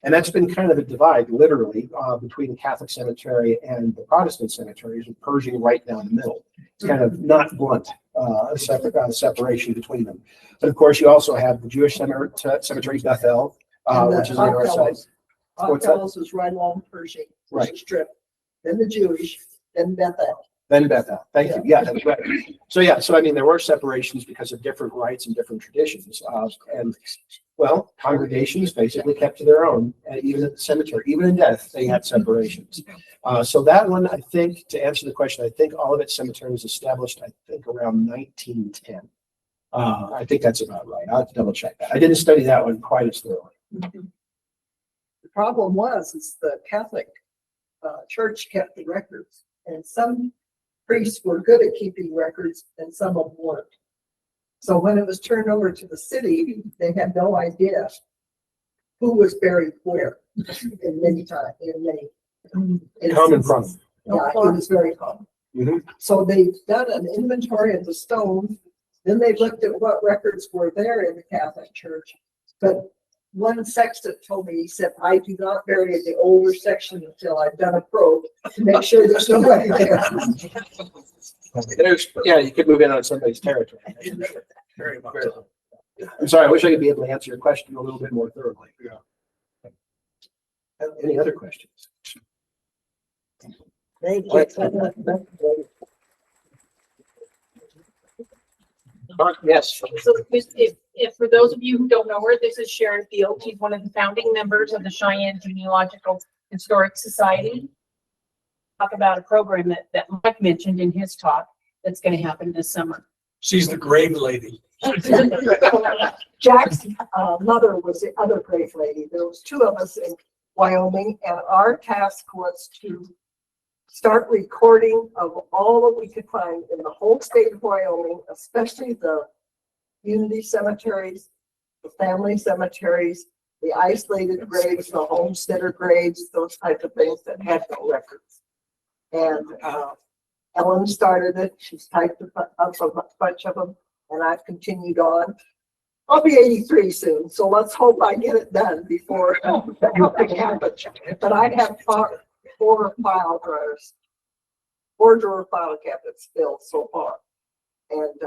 And that's been kind of a divide, literally, between the Catholic cemetery and the Protestant cemeteries, with Pershing right down the middle. It's kind of not blunt separation between them. But of course, you also have the Jewish cemetery, Bethel, And which is on the north side. What's that? Oddfellows was right along Pershing. Right. Strip. Then the Jewish, then Bethel. Then Bethel. Thank you. Yeah, that's right. So I mean, there were separations because of different rites and different traditions. And well, congregations basically kept to their own, even at the cemetery, even in death, they had separations. So that one, I think, to answer the question, I think Olivet Cemetery was established, I think, around 1910. I think that's about right. I'll have to double check that. I didn't study that one quite as thoroughly. The problem is the Catholic Church kept the records, and some priests were good at keeping records and some of them weren't. So when it was turned over to the city, they had no idea who was buried where in many times, in many Common instances. problem. Yeah, it was very common. Mhm. So they've done an inventory of the stones, then they looked at what records were there in the Catholic Church. But one sexton told me, he said, I do not bury in the older section until I've done a probe to make sure there's nobody there. Yeah, you could move in on somebody's territory. Very much. I'm sorry, I wish I could be able to answer your question a little bit more thoroughly. Yeah. Any other questions? Yes. So if if for those of you who don't know her, this is Sharon Field. She's one of the founding members of the Cheyenne Genealogical Historic Society. Talk about a program that Mike mentioned in his talk that's going to happen this summer. She's the grave lady. Jack's mother was the other great lady. There was two of us in Wyoming, and our task was to start recording of all that we could find in the whole state of Wyoming, especially the community cemeteries, the family cemeteries, the isolated graves, the homesteader graves, those types of things that had no records. And Ellen started it. She's typed up a bunch of them, and I've continued on. I'll be 83 soon, so let's hope I get it done before something happens. But I have four file drawers, 4 drawer file cabinets filled so far. And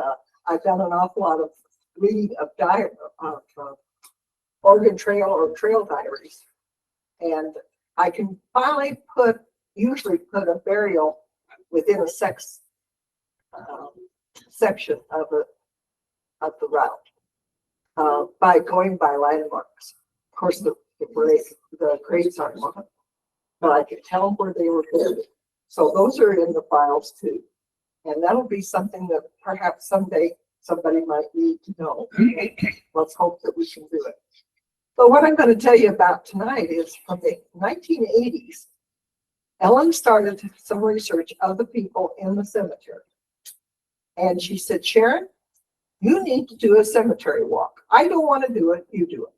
I've done an awful lot of reading of Oregon Trail or trail diaries. And I can finally usually put a burial within a section of the route by going by landmarks. Of course, the graves aren't marked, but I can tell where they were buried. So those are in the files too. And that'll be something that perhaps someday somebody might need to know. Let's hope that we can do it. But what I'm going to tell you about tonight is from the 1980s. Ellen started some research of the people in the cemetery. And she said, Sharon, you need to do a cemetery walk. I don't want to do it, you do it.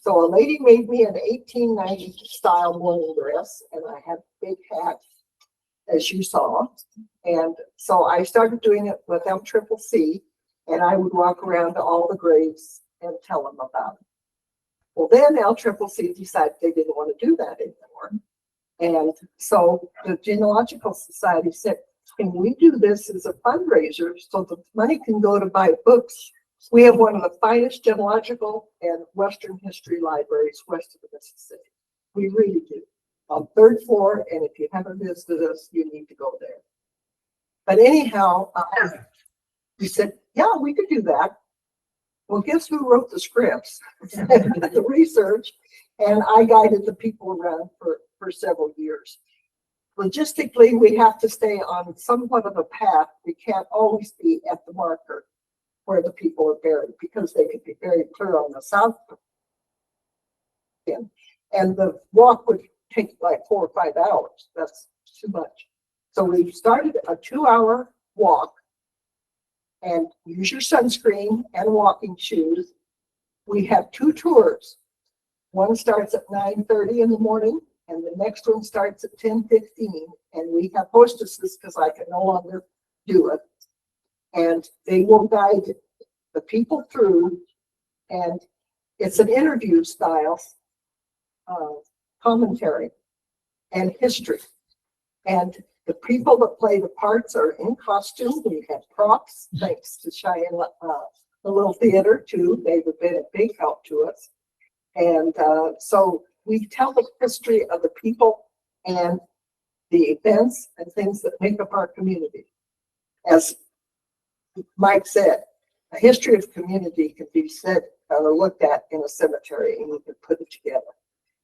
So a lady made me an 1890 style morning dress, and I had a big hat, as you saw. And so I started doing it with WSA, and I would walk around to all the graves and tell them about it. Well, then WSA decided they didn't want to do that anymore. And so the Genealogical Society said, can we do this as a fundraiser so the money can go to buy books? We have one of the finest genealogical and Western history libraries west of the Mississippi. We really do. On 3rd floor, and if you haven't visited us, you need to go there. But anyhow, we said, yeah, we could do that. Well, guess who wrote the scripts, the research, and I guided the people around for several years. Logistically, we have to stay on somewhat of a path. We can't always be at the marker where the people are buried because they could be very clear on the south end. And the walk would take like 4 or 5 hours. That's too much. So we started a 2-hour walk, and use your sunscreen and walking shoes. We have 2 tours. One starts at 9:30 in the morning, and the next one starts at 10:15. And we have hostesses because I can no longer do it. And they will guide the people through, and it's an interview style commentary and history. And the people that play the parts are in costume. We have props, thanks to Cheyenne, the little theater too. They've been a big help to us. And so we tell the history of the people and the events and things that make up our community. As Mike said, a history of community can be said or looked at in a cemetery, and you can put it together.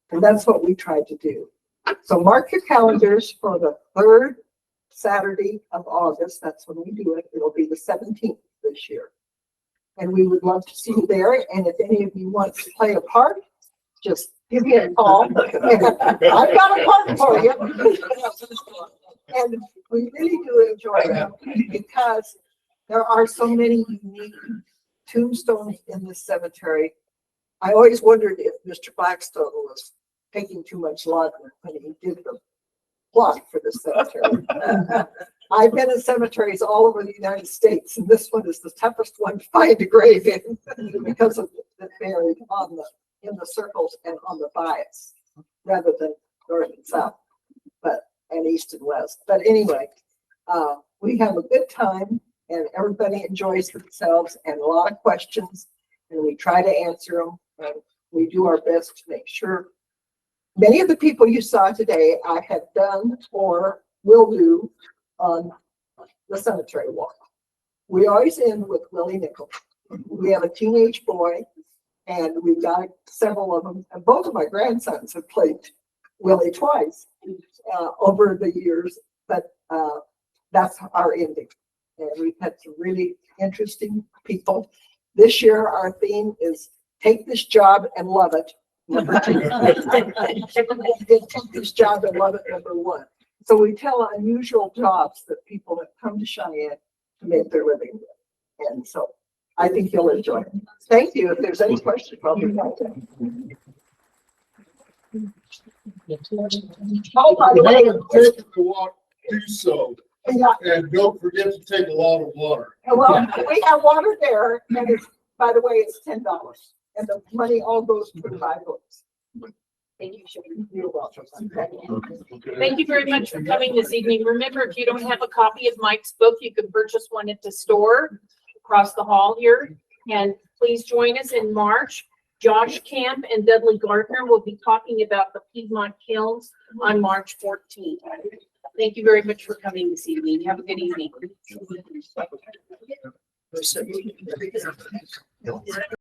And that's what we tried to do. So mark your calendars for the 3rd Saturday of August. That's when we do it. It'll be the 17th this year. And we would love to see you there. And if any of you want to play a part, just give me a call. I've got a part for you. And we really do enjoy them because there are so many unique tombstones in this cemetery. I always wondered if Mr. Blackstone was taking too much laudanum when he did the plot for the cemetery. I've been in cemeteries all over the United States, and this one is the toughest one to find a grave in because of the buried in the circles and on the bias rather than north and south, and east and west. But anyway, we have a good time, and everybody enjoys themselves, and a lot of questions, and we try to answer them, and we do our best to make sure. Many of the people you saw today, I have done or will do on the cemetery walk. We always end with Willie Nickel. We have a teenage boy, and we've got several of them. And both of my grandsons have played Willie twice over the years, but that's our ending. And we've had some really interesting people. This year, our theme is take this job and love it. Number 2. Take this job and love it. Number 1. So we tell unusual jobs that people have come to Cheyenne to make their living with. And so I think you'll enjoy it. Thank you. If there's any questions, I'll be back. Oh, by the way, Take the walk, do so, yeah, and don't forget to take a lot of water. well, we have water there, and it's, by the way, it's $10, and the money all goes to buy books. Thank you, Sharon. You're welcome. Thank you very much for coming this evening. Remember, if you don't have a copy of Mike's book, you can purchase one at the store across the hall here. And please join us in March. Josh Camp and Dudley Gardner will be talking about the Piedmont Kilns on March 14th. Thank you very much for coming this evening. Have a good evening.